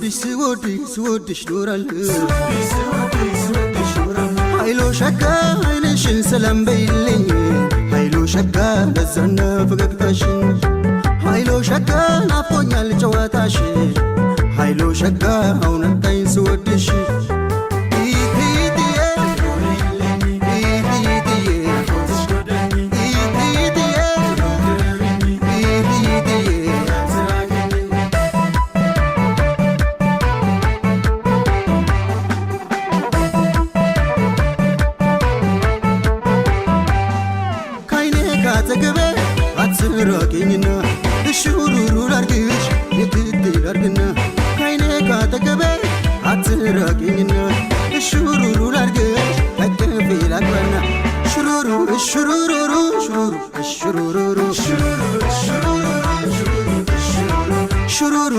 سودش دورال هايلو شكا هايلشن سلام بيلي هايلو شكا لزرنا فققتاشن هايلو شكا نافونيا لجواتاشن هايلو شكا هونتاين سودش አጠገቤ አትራቂኝና እሽሩሩ ላርግሽ የግድ ላርግና ካይኔ ካጠገቤ አትራቂኝና እሽሩሩ ላርግሽ አቅፌ ላግባና ሽሩሩ እሽሩሩሩ ሽሩሩ እሽሩሩሩ ሽሩሩ